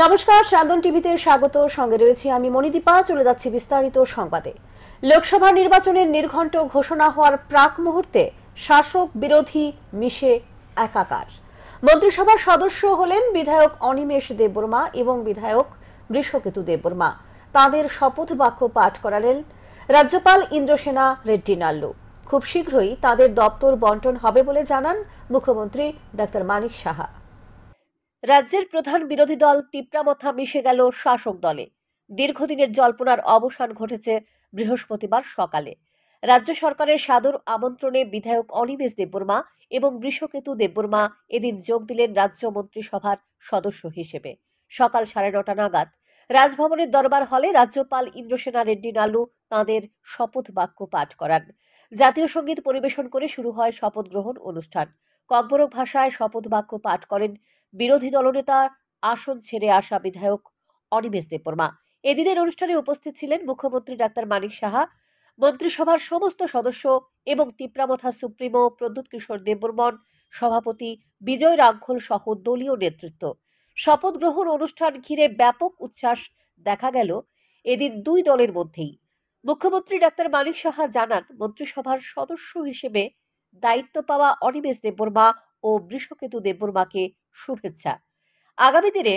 নমস্কার, সান্দন টিভিতে স্বাগত। সঙ্গে রয়েছি আমি মণিদীপা। চলে যাচ্ছি বিস্তারিত সংবাদে। লোকসভা নির্বাচনের নির্ঘণ্ট ঘোষণা হওয়ার প্রাক মুহূর্তে শাসক বিরোধী মিশে একাকার। মন্ত্রিসভার সদস্য হলেন বিধায়ক অনিমেষ দেববর্মা এবং বিধায়ক বৃষকেতু দেববর্মা। তাদের শপথ বাক্য পাঠ করালেন রাজ্যপাল ইন্দ্রসেনা রেড্ডি নাল্লু। খুব শীঘ্রই তাদের দপ্তর বন্টন হবে বলে জানান মুখ্যমন্ত্রী ডাক্তার মানিক সাহা। রাজ্যের প্রধান বিরোধী দল তিপ্রামথা মিশে গেল শাসক দলে। দীর্ঘদিনের জল্পনার অবসান ঘটেছে বৃহস্পতিবার সকালে। রাজ্য সরকারের সাদর আমন্ত্রণে বিধায়ক অনিমেষ দেববর্মা এবং বৃষকেতু দেববর্মা এদিন যোগ দিলেন রাজ্য মন্ত্রিসভার সদস্য হিসেবে। সকাল 9:30 নাগাদ রাজভবনের দরবার হলে রাজ্যপাল ইন্দ্রসেনা রেড্ডি নাল্লু তাঁদের শপথ বাক্য পাঠ করান। জাতীয় সঙ্গীত পরিবেশন করে শুরু হয় শপথ গ্রহণ অনুষ্ঠান। ককবরক ভাষায় শপথ বাক্য পাঠ করেন বিরোধী দলনেতা আসন ছেড়ে আসা বিধায়ক অনিমেষ দেববর্মা। এদিনের অনুষ্ঠানে উপস্থিত ছিলেন মুখ্যমন্ত্রী ডাক্তার মানিক সাহা, মন্ত্রিসভার সমস্ত সদস্য এবং তিপ্রামথা সুপ্রিমো প্রদ্যুৎ কিশোর দেববর্মন, সভাপতি বিজয় রাঙ্খল সহ দলীয় নেতৃত্ব। শপথ গ্রহণ অনুষ্ঠান ঘিরে ব্যাপক উচ্ছ্বাস দেখা গেল এদিন দুই দলের মধ্যেই। মুখ্যমন্ত্রী ডাক্তার মানিক সাহা জানান, মন্ত্রিসভার সদস্য হিসেবে দায়িত্ব পাওয়া অনিমেষ দেববর্মা ও বৃষকেতু দেববর্মাকে শুভেচ্ছা। আগামী দিনে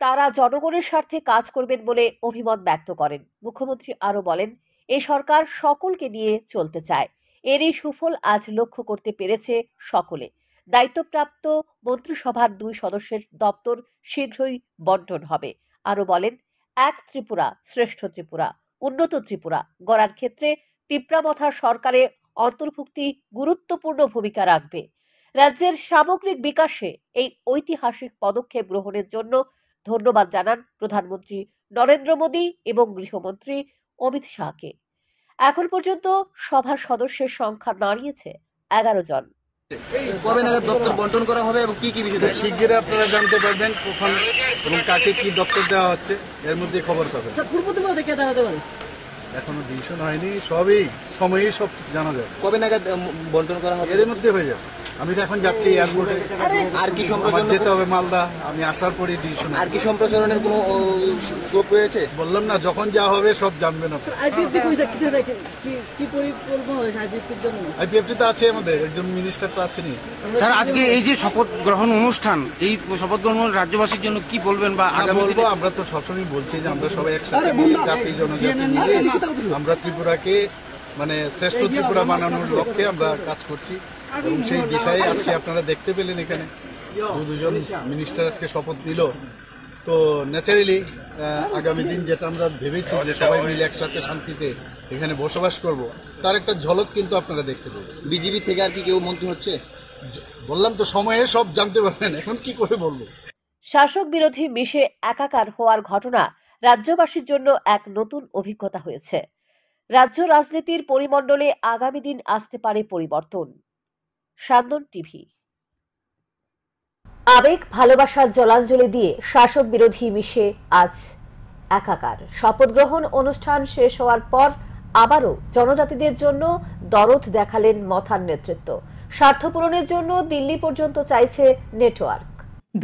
তারা জনগণের স্বার্থে কাজ করবেন বলে অভিমত ব্যক্ত করেন। মুখ্যমন্ত্রী আরও বলেন, এই সরকার সকলকে নিয়ে চলতে চায়। এরই সুফল আজ লক্ষ্য করতে পেরেছে সকলে। দায়িত্বপ্রাপ্ত মন্ত্রিসভার দুই সদস্যের দপ্তর শীঘ্রই বন্টন হবে। আরও বলেন, এক ত্রিপুরা শ্রেষ্ঠ ত্রিপুরা, উন্নত ত্রিপুরা গড়ার ক্ষেত্রে তিপ্রামথা সরকারে অন্তর্ভুক্তি গুরুত্বপূর্ণ ভূমিকা রাখবে। রাজ্যের সামগ্রিক বিকাশে এই ঐতিহাসিক পদক্ষেপ গ্রহণের জন্য ধন্যবাদ জানান প্রধানমন্ত্রী নরেন্দ্র মোদী এবং গৃহমন্ত্রী অমিত শাহকে। এখন পর্যন্ত সভার সদস্যের সংখ্যা দাঁড়িয়েছে 11 জন। কবে নাগাদ দপ্তর বন্টন করা হবে এবং কি কি বিষয় শিগগিরই আপনারা জানতে পারবেন কখন এবং কাকে কি দপ্তর দেওয়া হচ্ছে, এর মধ্যে খবর পাবেন। এখনো ডিসিশন হয়নি, সবই সময়েই সব জানা যাবে। কবে নাগাদ বন্টন করা হবে? এর মধ্যে হয়ে যাবে। আমি তো এখন যাচ্ছি এয়ারপোর্টে, আর কি সম্প্রচারণ যেতে হবে মালদা। আমি আসার পরই ডিসিশন। আর কি সম্প্রচারণের কোনো স্কোপ রয়েছে? বললাম না, যখন যা হবে সব জানবেন আপনারা। আইপিএফটি তো আছে আমাদের, একজন মিনিস্টার তো আছেনি। স্যার, আজকে এই যে শপথ গ্রহণ অনুষ্ঠান, এই শপথ গ্রহণ রাজ্যবাসীর জন্য কি বলবেন? বা বলবো, আমরা তো সবসময় বলছি যে আমরা সবাই একসাথে জাতি জনজাতি মিলে আমরা ত্রিপুরাকে শ্রেষ্ঠ ত্রিপুরা বানানোর লক্ষ্যে আমরা কাজ করছি এবং সেই দিশায় আজকে আপনারা দেখতে পেলেন এখানে দুজন মিনিস্টার আজকে শপথ নিল। তো ন্যাচারালি আগামী দিন যেটা আমরা ভেবেছি যে সবাই মিলে একসাথে শান্তিতে এখানে বসবাস করব, তার একটা ঝলক কিন্তু আপনারা দেখতে পাবেন। বিজেপি থেকে আর কি কেউ মন্ত্রী হচ্ছে? বললাম তো, সময়ে সব জানতে পারবেন, এখন কি করে বলবো। শাসক বিরোধী মিশে একাকার হওয়ার ঘটনা রাজ্যবাসীর জন্য এক নতুন অভিজ্ঞতা হয়েছে। রাজ্য রাজনীতির পরিমণ্ডলে আগামী দিন আসতে পারে পরিবর্তন। সান্দন টিভি। আবেগ ভালোবাসার জলাঞ্জলি দিয়ে শাসক বিরোধী মিশে আজ একাকার। শপথ গ্রহণ অনুষ্ঠান শেষ হওয়ার পর আবারও জনজাতিদের জন্য দরদ দেখালেন মথার নেতৃত্ব। স্বার্থ পূরণের জন্য দিল্লি পর্যন্ত চাইছে নেটওয়ার্ক।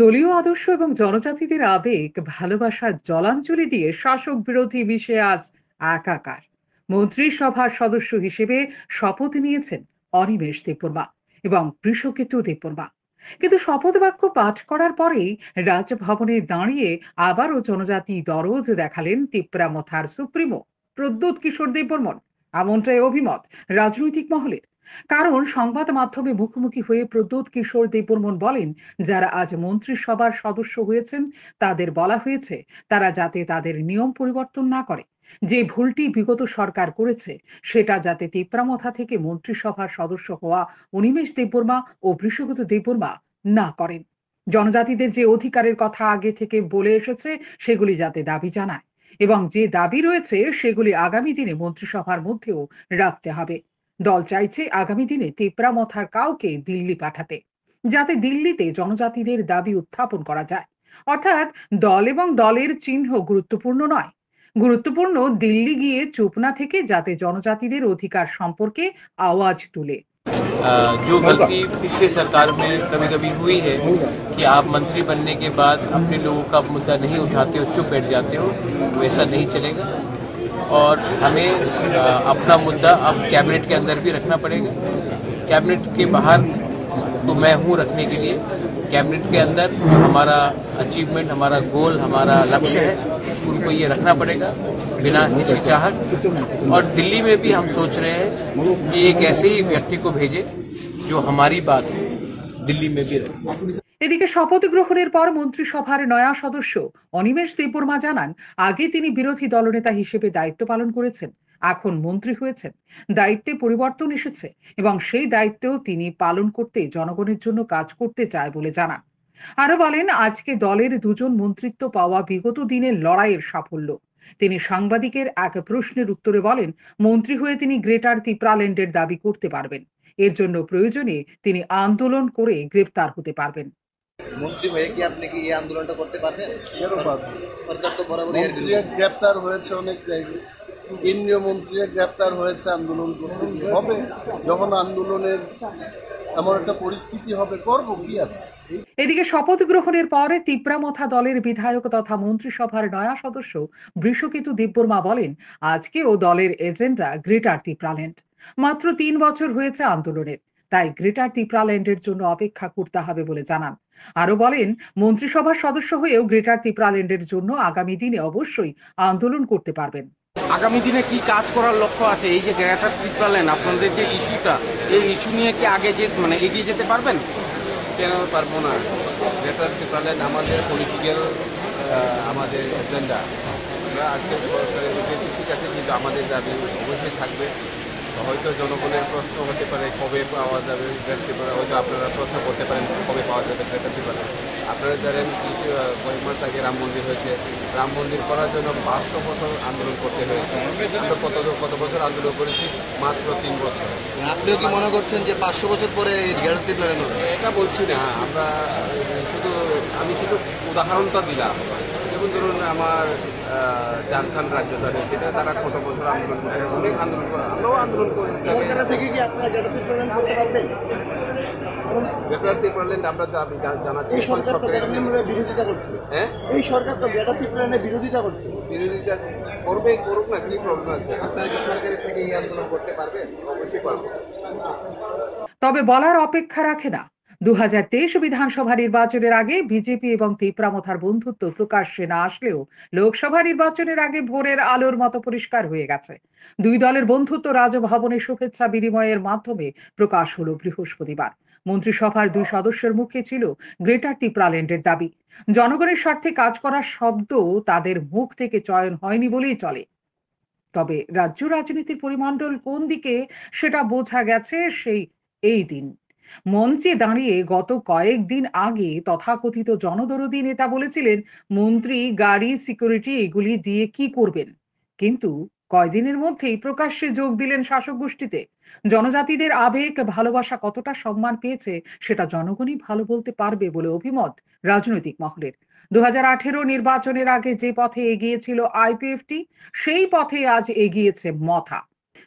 দলীয় আদর্শ এবং জনজাতিদের আবেগ ভালোবাসার জলাঞ্জলি দিয়ে শাসক বিরোধী মিশে আজ একাকার। মন্ত্রিসভার সদস্য হিসেবে শপথ নিয়েছেন অনিমেষ দেববর্মা এবং বৃষকেতু দেববর্মা। কিন্তু শপথ বাক্য পাঠ করার পরেই রাজভবনে দাঁড়িয়ে আবারও জনজাতি দরদ দেখালেন তিপ্রামথার সুপ্রিমো প্রদ্যুৎ কিশোর দেববর্মন। এমনটাই অভিমত রাজনৈতিক মহলের। কারণ সংবাদ মাধ্যমে মুখোমুখি হয়ে প্রদ্যুৎ কিশোর দেববর্মন বলেন, যারা আজ মন্ত্রিসভার সদস্য হয়েছেন তাদের বলা হয়েছে তারা যাতে তাদের নিয়ম পরিবর্তন না করে। যে ভুলটি বিগত সরকার করেছে সেটা যাতে তিপ্রামথা থেকে মন্ত্রিসভার সদস্য হওয়া অনিমেষ দেববর্মা ও বৃষকেতু দেববর্মা না করেন। জনজাতিদের যে অধিকারের কথা আগে থেকে বলে এসেছে সেগুলি যাতে দাবি জানায় এবং যে দাবি রয়েছে সেগুলি আগামী দিনে মন্ত্রিসভার মধ্যেও রাখতে হবে। দল চাইছে আগামী দিনে তিপ্রামথার কাউকে দিল্লি পাঠাতে, যাতে দিল্লিতে জনজাতিদের দাবি উত্থাপন করা যায়। অর্থাৎ দল এবং দলের চিহ্ন গুরুত্বপূর্ণ নয়, গুরুত্বপূর্ণ দিল্লি গিয়ে চুপ না থেকে যাতে জনজাতিদের অধিকার সম্পর্কে আওয়াজ তুলে। जो गलती पिछले सरकार में कभी कभी हुई है कि आप मंत्री बनने के बाद अपने लोगों का मुद्दा नहीं उठाते हो, चुप बैठ जाते हो, वैसा नहीं चलेगा। और हमें अपना मुद्दा अब कैबिनेट के अंदर भी रखना पड़ेगा। कैबिनेट के बाहर तो मैं हूँ रखने के लिए, कैबिनेट के अंदर जो हमारा अचीवमेंट, हमारा गोल, हमारा लक्ष्य है, उनको ये रखना पड़ेगा बिना हिचकिचाहट। और दिल्ली में भी हम सोच रहे हैं कि एक ऐसे ही व्यक्ति को भेजे जो हमारी बात दिल्ली में भी रहे। এদিকে শপথ গ্রহণের পর মন্ত্রিসভার নয়া সদস্য অনিমেষ দেববর্মা জানান, আগে তিনি বিরোধী দলনেতা হিসেবে দায়িত্ব পালন করেছেন, এখন মন্ত্রী হয়েছেন। দায়িত্বে পরিবর্তন এসেছে এবং সেই দায়িত্বও তিনি পালন করতে জনগণের জন্য কাজ করতে চায় বলে জানান। আরো বলেন, আজকে দলের দুজন মন্ত্রিত্ব পাওয়া বিগত দিনের লড়াইয়ের সাফল্য। তিনি সাংবাদিকের এক প্রশ্নের উত্তরে বলেন, মন্ত্রী হয়ে তিনি গ্রেটার তিপ্রাল্যান্ডের দাবি করতে পারবেন। এর জন্য প্রয়োজনে তিনি আন্দোলন করে গ্রেপ্তার হতে পারবেন। মন্ত্রী হয়ে কি আপনি কি এই আন্দোলনটা করতে পারবেন? কেন পারবেন? সরকার তো বরাবর মন্ত্রীর গ্রেপ্তার হয়েছে অনেক জায়গায়, কেন্দ্রীয় মন্ত্রীর গ্রেপ্তার হয়েছে, আন্দোলন করতে হবে। যখন আন্দোলনের এমন একটা পরিস্থিতি হবে, করব কি আছে। এদিকে শপথ গ্রহণের পরে তিপ্রামথা দলের বিধায়ক তথা মন্ত্রিসভার নয়া সদস্য বৃষকেতু দেববর্মা বলেন, আজকেও দলের এজেন্ডা গ্রেটার তিপ্রাল্যান্ড। মাত্র 3 বছর হয়েছে আন্দোলনের, তাই গ্রেটার তিপ্রাল্যান্ডের জন্য অপেক্ষা করতে হবে বলে জানান। আরো বলেন, মন্ত্রিসভার সদস্য হয়েও গ্রেটার তিপ্রাল্যান্ডের জন্য আগামী দিনে অবশ্যই আন্দোলন করতে পারবেন। আগামী দিনে কি কাজ করার লক্ষ্য আছে? এই যে গ্রেটার তিপ্রাল্যান্ড আপনাদের যে ইস্যুটা, এই ইস্যু নিয়ে কি আগে এগিয়ে যেতে পারবেন? কেন পারবো না? গ্রেটার তিপ্রাল্যান্ড আমাদের পলিটিক্যাল আমাদের এজেন্ডা। আমরা আজকে সরকারের উদ্দেশ্যে ঠিক আছে, কিন্তু আমাদের দাবি অবশ্যই থাকবে। হয়তো জনগণের প্রশ্ন হতে পারে কবে পাওয়া যাবে গ্রেটার তিপ্রাল্যান্ড, হয়তো আপনারা প্রশ্ন করতে পারেন কবে পাওয়া যাবে গ্রেটার তিপ্রাল্যান্ড। আপনারা জানেন কয়েক মাস আগে রাম মন্দির হয়েছে, রাম মন্দির করার জন্য 500 বছর আন্দোলন করতে হয়েছে। আমরা কত বছর আন্দোলন করেছি? মাত্র 3 বছর। আপনিও কি মনে করছেন যে 500 বছর পরে গ্রেটার তিপ্রাল্যান্ড হবে? এটা বলছি না, আমি শুধু উদাহরণটা দিলাম। যেমন ধরুন আমার ঝাড়খণ্ড রাজ্যটা হয়েছে, তারা কত বছর আন্দোলন করে, অনেক আন্দোলন করে, আমরাও আন্দোলন করি। থেকে কি আপনারা গ্রেটার তিপ্রাল্যান্ড করতে পারবেন? গ্রেটার তিপ্রাল্যান্ড আমরা জানাচ্ছি বিরোধিতা করছে। হ্যাঁ, এই সরকার তো গ্রেটার তিপ্রাল্যান্ডের বিরোধিতা করছে। বিরোধিতা করুক না, কি প্রবলেম আছে? আপনারা কি সরকারের থেকে এই আন্দোলন করতে পারবেন? অবশ্যই পারবো। তবে বলার অপেক্ষা রাখে না। 2023 বিধানসভা নির্বাচনের আগে বিজেপি এবং তিপ্রামথার বন্ধুত্ব প্রকাশ্যে না আসলেও লোকসভা নির্বাচনের আগে ভোরের আলোর মতো পরিষ্কার হয়ে গেছে। দুই দলের বন্ধুত্ব রাজভবনে শুভেচ্ছা বিনিময়ের মাধ্যমে প্রকাশ হলো বৃহস্পতিবার। মন্ত্রিসভার 2 সদস্যের মুখে ছিল গ্রেটার তিপ্রাল্যান্ডের দাবি। জনগণের স্বার্থে কাজ করার শব্দ তাদের মুখ থেকে চয়ন হয়নি বলেই চলে। তবে রাজ্য রাজনীতির পরিমণ্ডল কোন দিকে সেটা বোঝা গেছে এই দিন। মঞ্চে দাঁড়িয়ে গত কয়েকদিন আগে তথাকথিত জনদরদী নেতা বলেছিলেন, মন্ত্রী, গাড়ি, সিকিউরিটি এগুলি দিয়ে কি করবেন? কিন্তু কয়দিনের মধ্যেই প্রকাশ্যে যোগ দিলেন শাসক গোষ্ঠীতে। জনজাতিদের আবেগ, ভালোবাসা কতটা সম্মান পেয়েছে সেটা জনগণই ভালো বলতে পারবে বলে অভিমত রাজনৈতিক মহলের। 2018 নির্বাচনের আগে যে পথে এগিয়েছিল আইপিএফটি, সেই পথে আজ এগিয়েছে মথা।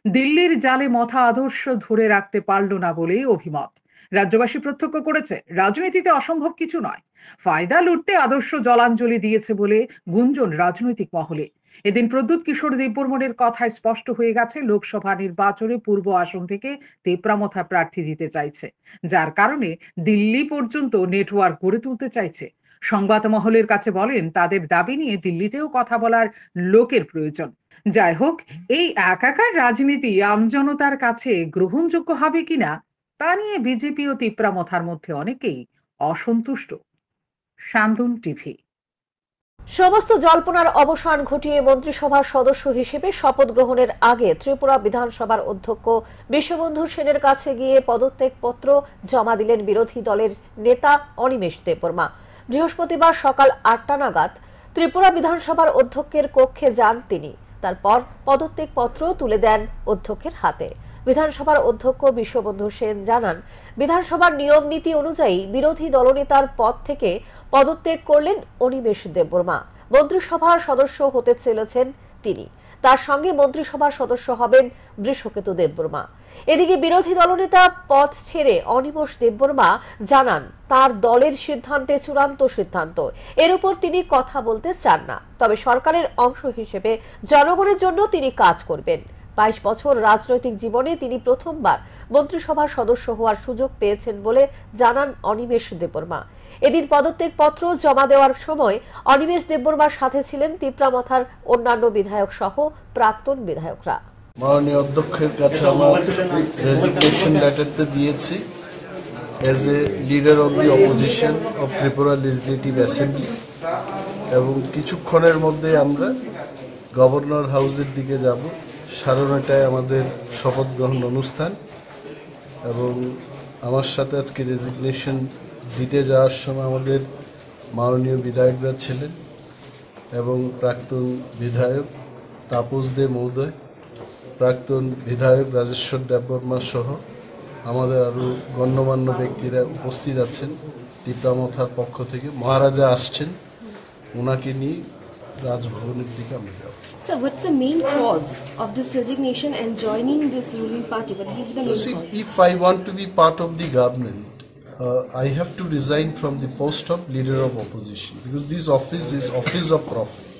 দিল্লির জালে মথা আদর্শ ধরে রাখতে পারল না বলেই অভিমত। রাজ্যবাসী প্রত্যক্ষ করেছে, রাজনীতিতে অসম্ভব কিছু নয়। ফায়দা লুটতে আদর্শ জলাঞ্জলি দিয়েছে বলে গুঞ্জন রাজনৈতিক মহলে। এদিন প্রদ্যুৎ কিশোর দেববর্মনের কথায় স্পষ্ট হয়ে গেছে, লোকসভা নির্বাচনে পূর্ব আসন থেকে তিপ্রামথা প্রার্থী দিতে চাইছে, যার কারণে দিল্লি পর্যন্ত নেটওয়ার্ক গড়ে তুলতে চাইছে। সংবাদ মহলের কাছে বলেন, তাদের দাবি নিয়ে দিল্লিতেও কথা বলার লোকের প্রয়োজন। যাই হোক, এই একাকার রাজনীতি আমজনতার কাছে গ্রহণযোগ্য হবে কিনা তা নিয়ে বিজেপি ও তিপ্রামথার মধ্যে অনেকেই অসন্তুষ্ট। শান্তন টিভি। সমস্ত জল্পনার অবসান ঘটিয়ে মন্ত্রিসভার সদস্য হিসেবে শপথ গ্রহণের আগে ত্রিপুরা বিধানসভার অধ্যক্ষ বিশ্ববন্ধু সেনের কাছে গিয়ে পদত্যাগ পত্র জমা দিলেন বিরোধী দলের নেতা অনিমেষ দেববর্মা। বৃহস্পতিবার সকাল 8টা নাগাদ ত্রিপুরা বিধানসভার অধ্যক্ষের কক্ষে যান তিনি। তারপর পদত্যাগ পত্র তুলে দেন অধ্যক্ষের হাতে। বিধানসভার অধ্যক্ষ বিশ্ববন্ধু সেন জানান, বিধানসভার নিয়ম নীতি অনুযায়ী বিরোধী দলনেতার পদ থেকে পদত্যাগ করলেন অনিমেষ দেববর্মা। মন্ত্রিসভার সদস্য হতে চলেছেন তিনি। তার সঙ্গে মন্ত্রিসভার সদস্য হবেন বৃষকেতু দেববর্মা। এদিকে বিরোধী দলনেতা পদ ছেড়ে অনিমেষ দেববর্মা জানান তার দলের সিদ্ধান্তে চূড়ান্ত সিদ্ধান্ত, এর উপর তিনি কথা বলতে চান না। তবে সরকারের অংশ হিসেবে জনগণের জন্য তিনি কাজ করবেন। 22 বছর রাজনৈতিক জীবনে তিনি প্রথমবার মন্ত্রিসভার সদস্য হওয়ার সুযোগ পেয়েছেন বলে জানান অনিমেষ দেববর্মা। এদিন পদত্যাগ পত্র জমা দেওয়ার সময় অনিমেষ দেববর্মার সাথে ছিলেন তিপ্রামথার অন্যান্য বিধায়ক সহ প্রাক্তন বিধায়করা। মাননীয় অধ্যক্ষের কাছে আমার রেজিগনেশন লেটারটা দিয়েছি as a leader of the opposition of Tripura legislative assembly, এবং কিছুক্ষণের মধ্যে আমরা গভর্নর হাউসের দিকে যাব। 9:30টায় আমাদের শপথ গ্রহণ অনুষ্ঠান, এবং আমার সাথে আজকে রেজিগনেশন দিতে যাওয়ার সময় আমাদের মাননীয় বিধায়করা ছিলেন এবং প্রাক্তন বিধায়ক তাপস দে মহোদয়, প্রাক্তন বিধায়ক রাজেশ্বর দেববর্মা সহ আমাদের আরও গণ্যমান্য ব্যক্তিরা উপস্থিত আছেন। তিপ্রামথার পক্ষ থেকে মহারাজা আসছেন, ওনাকে নিয়ে রাজভবনের দিকে আমরা যাব। So what's the main cause of this resignation and joining this ruling party? What will be the main cause? If I want to be part of the government, I have to resign from the post of leader of opposition, because this office is office of profit.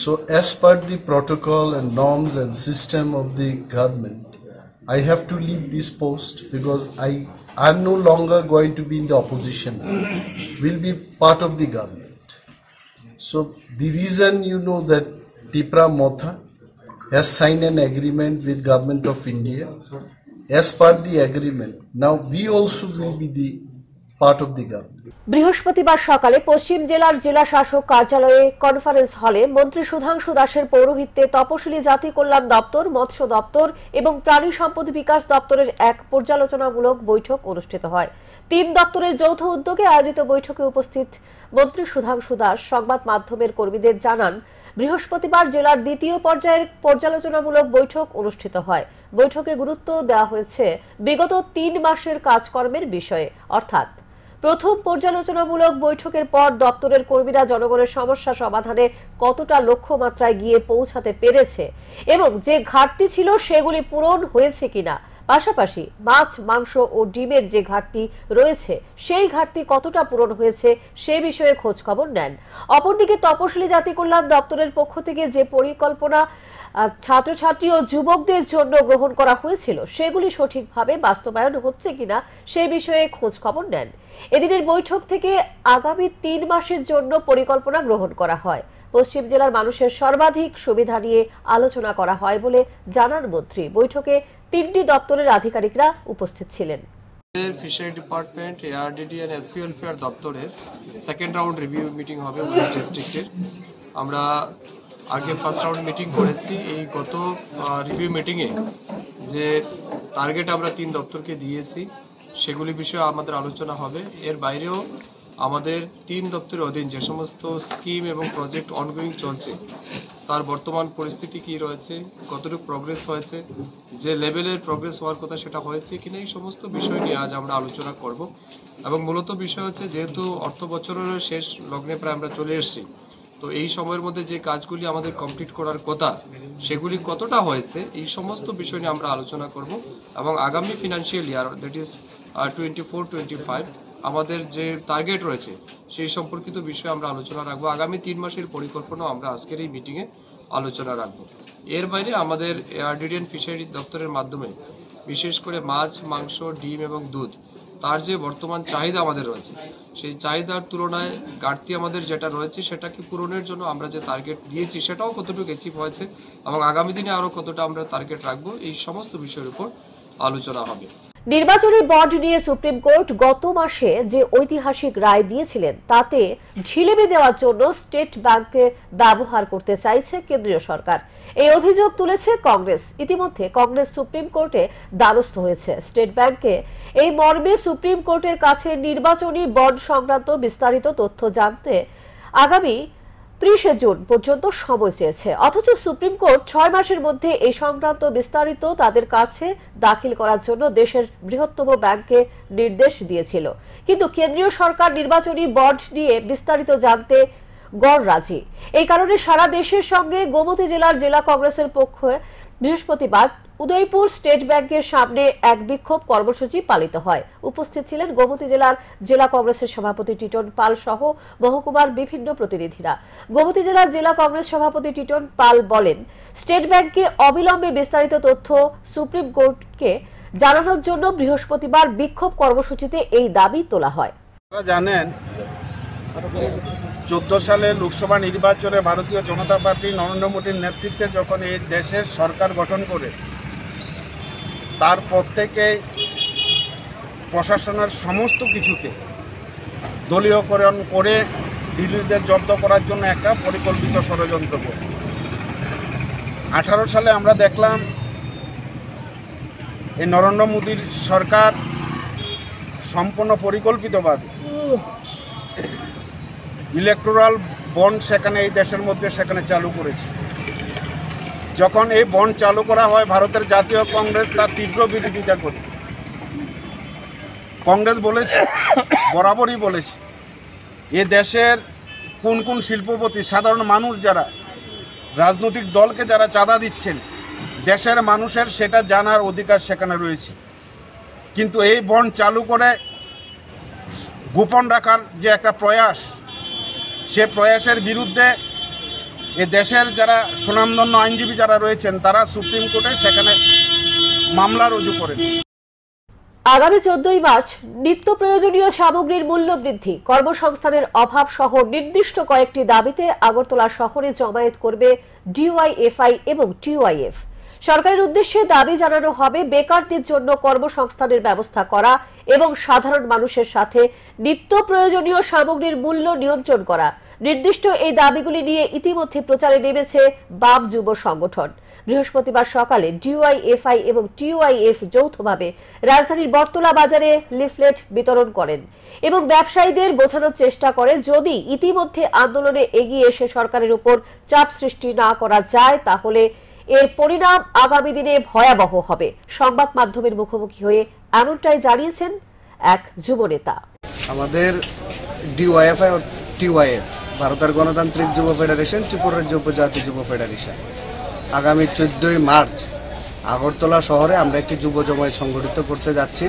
So as per the protocol and norms and system of the government, I have to leave this post because I am no longer going to be in the opposition, will be part of the government. So the reason you know that Tipramotha has signed an agreement with Government of India. As per the agreement, now we also will be the part of the government. বৃহস্পতিবার সকালে পশ্চিম জেলার জেলা শাসক কার্যালয়ে conference হলে মন্ত্রী সুধাংশু দাসের পৌরোহিত্যে তপশিলি জাতি কল্যাণ দপ্তর, মৎস্য দপ্তর এবং প্রাণী সম্পদ বিকাশ দপ্তরের এক পর্যালোচনামূলক বৈঠক অনুষ্ঠিত হয়। 3 দপ্তরের যৌথ উদ্যোগে আয়োজিত বৈঠকে উপস্থিত মন্ত্রী সুধাংশু দাস সংবাদ মাধ্যমের কর্মীদের জানান, বৃহস্পতিবার জেলার দ্বিতীয় পর্যায়ের পর্যালোচনামূলক বৈঠক অনুষ্ঠিত হয়। বৈঠকে গুরুত্ব দেওয়া হয়েছে বিগত 3 মাসের কাজকর্মের বিষয়ে, অর্থাৎ প্রথম পর্যালোচনামূলক বৈঠকের পর দপ্তরের কর্মীরা জনগণের সমস্যা সমাধানে কতটা লক্ষ্যমাত্রায় গিয়ে পৌঁছাতে পেরেছে এবং যে ঘাটতি ছিল সেগুলি পূরণ হয়েছে কিনা, পাশাপাশি মাছ, মাংস ও ডিমের যে ঘাটতি রয়েছে সেই ঘাটতি কতটা পূরণ হয়েছে সে বিষয়ে খোঁজ খবর নেন। অপরদিকে তপশিলি জাতি কল্যাণ দপ্তরের পক্ষ থেকে যে পরিকল্পনা ছাত্রছাত্রী ও যুবকদের জন্য গ্রহণ করা হয়েছিল সেগুলি সঠিকভাবে বাস্তবায়ন হচ্ছে কিনা সেই বিষয়ে খোঁজ খবর নেন। এদিনের বৈঠক থেকে আগামী 3 মাসের জন্য পরিকল্পনা গ্রহণ করা হয়। পশ্চিম জেলার মানুষের সর্বাধিক সুবিধা নিয়ে আলোচনা করা হয় বলে জানান মন্ত্রী। বৈঠকে 3টি দপ্তরের আধিকারিকরা উপস্থিত ছিলেন। Fishery department, ARDD and SC welfare দপ্তরের সেকেন্ড রাউন্ড রিভিউ মিটিং হবে 19 ডিস্ট্রিক্টের। আমরা আগে ফার্স্ট রাউন্ড মিটিং করেছি। এই গত রিভিউ মিটিংয়ে যে টার্গেট আমরা 3 দপ্তরকে দিয়েছি সেগুলি বিষয়ে আমাদের আলোচনা হবে। এর বাইরেও আমাদের 3 দপ্তরের অধীন যে সমস্ত স্কিম এবং প্রজেক্ট অনগোয়িং চলছে তার বর্তমান পরিস্থিতি কি রয়েছে, কতটুকু প্রগ্রেস হয়েছে, যে লেভেলের প্রগ্রেস হওয়ার কথা সেটা হয়েছে কিনা, এই সমস্ত বিষয় নিয়ে আজ আমরা আলোচনা করব। এবং মূলত বিষয় হচ্ছে, যেহেতু অর্থ বছরের শেষ লগ্নে প্রায় আমরা চলে এসেছি, তো এই সময়ের মধ্যে যে কাজগুলি আমাদের কমপ্লিট করার কথা সেগুলি কতটা হয়েছে এই সমস্ত বিষয় নিয়ে আমরা আলোচনা করব। এবং আগামী ফিনান্সিয়াল ইয়ার, দ্যাট ইজ 24-25, আমাদের যে টার্গেট রয়েছে সেই সম্পর্কিত বিষয়ে আমরা আলোচনা রাখবো। আগামী 3 মাসের পরিকল্পনা আমরা আজকের এই মিটিংয়ে আলোচনা রাখবো। এর বাইরে আমাদের এআরডিডি এন্ড ফিশারি দপ্তরের মাধ্যমে বিশেষ করে মাছ, মাংস, ডিম এবং দুধ তার যে বর্তমান চাহিদা আমাদের রয়েছে সেই চাহিদার তুলনায় ঘাটতি আমাদের যেটা রয়েছে সেটাকে পূরণের জন্য আমরা যে টার্গেট দিয়েছি সেটাও কতটুকু অ্যাচিভ হয়েছে এবং আগামী দিনে আরো কতটা আমরা টার্গেট রাখবো, এই সমস্ত বিষয়ের উপর আলোচনা হবে। নির্বাচনী বন্ড নিয়ে সুপ্রিম কোর্ট গত মাসে যে ঐতিহাসিক রায় দিয়েছিলেন তাতে ঢিলেমি দেওয়ার জন্য স্টেট ব্যাংককে ব্যবহার করতে চাইছে কেন্দ্রীয় সরকার। এই অভিযোগ তুলেছে কংগ্রেস। ইতিমধ্যে কংগ্রেস সুপ্রিম কোর্টে দ্বারস্থ হয়েছে। স্টেট ব্যাংককে এই মর্মে সুপ্রিম কোর্টের কাছে নির্বাচনী বন্ড সংক্রান্ত বিস্তারিত তথ্য জানতে আগামী 30 জুন পর্যন্ত সময় চেয়েছে। অথচ সুপ্রিম কোর্ট 6 মাসের মধ্যে এই সংক্রান্ত বিস্তারিত তাদের কাছে দাখিল করার জন্য দেশের বৃহত্তম ব্যাংককে নির্দেশ দিয়েছিল। কিন্তু কেন্দ্রীয় সরকার নির্বাচনী বন্ড নিয়ে বিস্তারিত জানতে গড় রাজি। এই কারণে সারা দেশের সঙ্গে গোমতী জেলার জেলা কংগ্রেসের পক্ষে বৃহস্পতিবার উদয়পুর স্টেট ব্যাংকের সামনে এক বিক্ষোভ কর্মসূচি পালিত হয়। উপস্থিত ছিলেন গোমতী জেলার জেলা কংগ্রেসের সভাপতি টিটন পাল সহ মহকুমার বিভিন্ন প্রতিনিধিরা। গোমতী জেলার জেলা কংগ্রেস সভাপতি টিটন পাল বলেন, স্টেট ব্যাংকে অবিলম্বে বিস্তারিত তথ্য সুপ্রিম কোর্টকে জানানোর জন্য বৃহস্পতিবার বিক্ষোভ কর্মসূচিতে এই দাবি তোলা হয়। আপনারা জানেন 14 সালে লোকসভা নির্বাচনে ভারতীয় জনতা পার্টি নরেন্দ্র মোদীর নেতৃত্বে যখন এই দেশের সরকার গঠন করে, তারপর থেকে প্রশাসনের সমস্ত কিছুকে দলীয়করণ করে বিরোধীদের জব্দ করার জন্য একটা পরিকল্পিত ষড়যন্ত্র করে 18 সালে আমরা দেখলাম এই নরেন্দ্র মোদীর সরকার সম্পূর্ণ পরিকল্পিতভাবে ইলেকটোরাল বন্ড সেখানে এই দেশের মধ্যে চালু করেছে। যখন এই বন্ড চালু করা হয়, ভারতের জাতীয় কংগ্রেস তার তীব্র বিরোধিতা করে। কংগ্রেস বলেছে, বরাবরই বলেছে, এ দেশের কোন কোন শিল্পপতি, সাধারণ মানুষ যারা, রাজনৈতিক দলকে যারা চাঁদা দিচ্ছেন, দেশের মানুষের সেটা জানার অধিকার সেখানে রয়েছে। কিন্তু এই বন্ড চালু করে গোপন রাখার যে একটা প্রয়াস, সে প্রয়াসের বিরুদ্ধে এ দেশের যারা সুনামধন্য আইনজীবী যারা রয়েছেন, তারা সুপ্রিম কোর্টে সেখানে মামলা রুজু করেন। আগামী 14ই মার্চ নিত্য প্রয়োজনীয় সামগ্রীর মূল্য বৃদ্ধি, কর্মসংস্থানের অভাব সহ নির্দিষ্ট কয়েকটি দাবিতে আগরতলা শহরে জমায়েত করবে ডিওয়াইএফআই এবং টিওয়াইএফ। সরকারের উদ্দেশ্যে দাবি জানানো হবে বেকারদের জন্য কর্মসংস্থানের ব্যবস্থা করা এবং সাধারণ মানুষের সাথে নিত্য প্রয়োজনীয় সামগ্রীর মূল্য নিয়ন্ত্রণ করা। নির্দিষ্ট এই দাবিগুলি নিয়ে ইতিমধ্যে প্রচারে নেমেছে বাম যুব সংগঠন। বৃহস্পতিবার সকালে ডিওয়াইএফআই এবং টিওয়াইএফ যৌথভাবে রাজধানীর বটতলা বাজারে লিফলেট বিতরণ করেন এবং ব্যবসায়ীদের বোঝানোর চেষ্টা করে, যদি ইতিমধ্যে আন্দোলনে এগিয়ে এসে সরকারের উপর চাপ সৃষ্টি না করা যায়, তাহলে এর পরিণাম আগামী দিনে ভয়াবহ হবে। সংবাদ মাধ্যমের মুখোমুখি হয়ে এমনটাই জানিয়েছেন এক যুব নেতা। আমাদের ডিওয়াইএফআই ও টিওয়াইএফ, ভারতের গণতান্ত্রিক যুব ফেডারেশন, ত্রিপুরা রাজ্য উপজাতি যুব ফেডারেশন, আগামী 14ই মার্চ আগরতলা শহরে আমরা একটি যুব জমায়েত সংগঠিত করতে যাচ্ছি।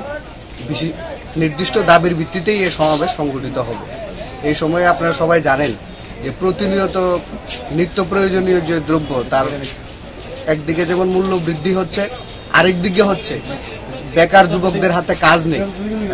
নির্দিষ্ট দাবির ভিত্তিতেই এই সমাবেশ সংগঠিত হবে। এই সময়ে আপনারা সবাই জানেন যে প্রতিনিয়ত নিত্য প্রয়োজনীয় যে দ্রব্য, তার একদিকে যেমন মূল্য বৃদ্ধি হচ্ছে, আরেকদিকে হচ্ছে বেকার যুবকদের হাতে কাজ নেই,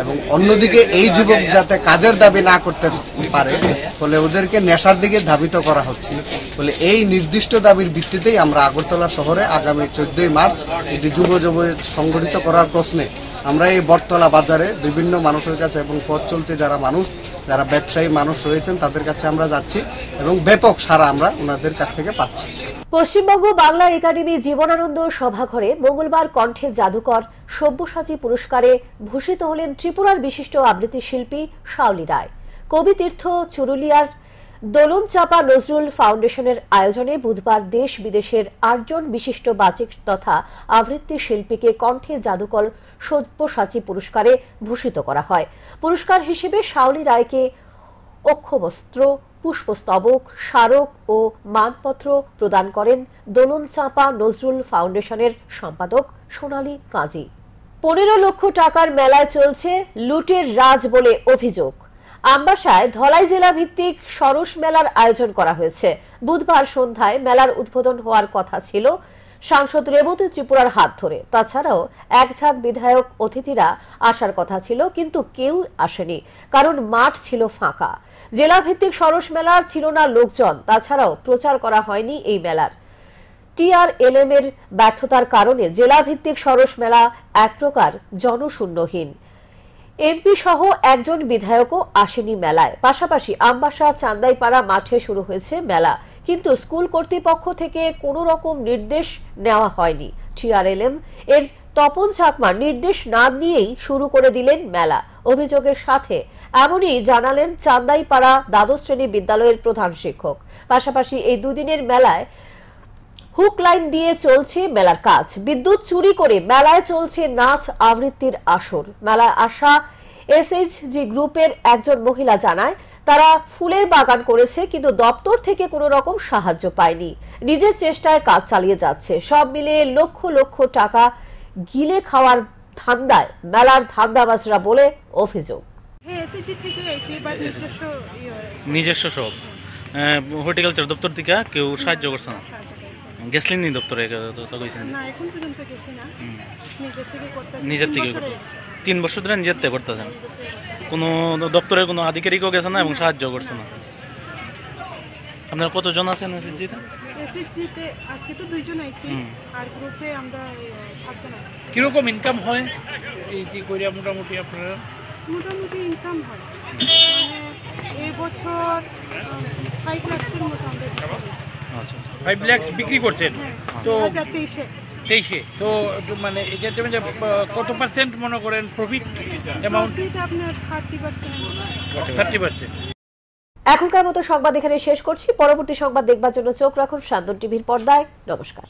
এবং অন্যদিকে এই যুবক যাতে কাজের দাবি না করতে পারে, ফলে ওদেরকে নেশার দিকে ধাবিত করা হচ্ছে। ফলে এই নির্দিষ্ট দাবির ভিত্তিতেই আমরা আগরতলা শহরে আগামী 14ই মার্চ একটি যুব জমায়েত সংগঠিত করার প্রশ্নে আমরা এই বটতলা বাজারে বিভিন্ন মানুষের কাছে এবং পথ চলতে যারা মানুষ, যারা ব্যবসায়ী মানুষ রয়েছেন, তাদের কাছে আমরা যাচ্ছি এবং ব্যাপক সাড়া আমরা ওনাদের কাছ থেকে পাচ্ছি। পশ্চিমবঙ্গ বাংলা একাডেমি জীবনানন্দ সভাঘরে মঙ্গলবার কণ্ঠে জাদুকর সব্যসাচী পুরস্কারে ভূষিত হলেন ত্রিপুরার বিশিষ্ট আবৃত্তি শিল্পী শাওলি রায়। কবি তীর্থ চুরুলিয়ার দোলন চাপা নজরুল ফাউন্ডেশনের আয়োজনে বুধবার দেশ বিদেশের 8 জন বিশিষ্ট বাচিক তথা আবৃত্তি শিল্পীকে কণ্ঠে জাদুকর সব্যসাচী পুরস্কারে ভূষিত করা হয়। পুরস্কার হিসেবে শাওলি রায়কে অক্ষবস্ত্র, পুষ্পস্তবক, স্মারক ও মানপত্র প্রদান করেন দোলন চাপা নজরুল ফাউন্ডেশনের সম্পাদক সোনালী কাজী। 15 লক্ষ টাকার মেলায় চলছে লুটের রাজ বলে অভিযোগ। আমবাসায় ধলাই জেলা ভিত্তিক সরস মেলার আয়োজন করা হয়েছে। বুধবার সন্ধ্যায় মেলার উদ্বোধন হওয়ার কথা ছিল সাংসদ রেবতী ত্রিপুরার হাত ধরে। তাছাড়াও এক ঝাঁক বিধায়ক অতিথিরা আসার কথা ছিল, কিন্তু কেউ আসেনি, কারণ মাঠ ছিল ফাঁকা। জেলা ভিত্তিক সরস মেলার ছিল না লোকজন। তাছাড়াও প্রচার করা হয়নি এই মেলার। টিআরএলএম এর ব্যর্থতার কারণে জেলা ভিত্তিক সরস মেলা এক প্রকার জনশূন্যহীন। এমপি সহ একজন বিধায়কও আসেনি মেলায়। পাশাপাশি আমবাসা চান্দাইপাড়া মাঠে শুরু হয়েছে মেলা, কিন্তু স্কুল কর্তৃপক্ষ থেকে কোনো রকম নির্দেশ নেওয়া হয়নি। টিআরএলএম এর তপন চাকমা নির্দেশ না নিয়েই শুরু করে দিলেন মেলা। অভিযোগের সাথে এমনই জানালেন চান্দাইপাড়া দ্বাদশ শ্রেণী বিদ্যালয়ের প্রধান শিক্ষক। পাশাপাশি এই দুদিনের মেলায় হুক লাইন দিয়ে চলছে মেলার কাজ। বিদ্যুৎ চুরি করে মেলায় চলছে নাচ আবৃত্তির আসর। মেলায় আসা এসএইচজি গ্রুপের একজন মহিলা জানায়, তারা ফুলের বাগান করেছে, কিন্তু দপ্তর থেকে কোনো রকম সাহায্য পায়নি। নিজের চেষ্টায় কাজ চালিয়ে যাচ্ছে। সব মিলিয়ে লক্ষ লক্ষ টাকা গিলে খাওয়ার ধান্দায় মেলার ধান্দাবাজরা বলে অভিযোগ। নিজস্ব সব হর্টিকালচার দপ্তর থেকে কেউ সাহায্য করছে না, গেছলেন নি দপ্তরে নিজের থেকে 3 বছর ধরে নিজের থেকে করতেছেন, কোনো দপ্তরের কোনো আধিকারিকও গেছে না এবং সাহায্য করছে না। আপনারা কতজন আছেন এসএসজিতে? এসএসজিতে আজকে তো 2 জন আইছি, আর গ্রুপে আমরা 7 জন আছি। কিরকম ইনকাম হয় এই কি কইরা মোটামুটি আপনারা? মোটামুটি ইনকাম হয় এই বছর 5 লাখের মতো আমরা। আচ্ছা, 5 লাখ বিক্রি করছেন তো 2023 তো মানে এটা কত পার্সেন্ট মনে করেন প্রফিট অ্যামাউন্ট? আপনার 30%। এখনকার মতো সংবাদ এখানে শেষ করছি। পরবর্তী সংবাদ দেখবার জন্য চোখ রাখুন শান্তন টিভির পর্দায়। নমস্কার।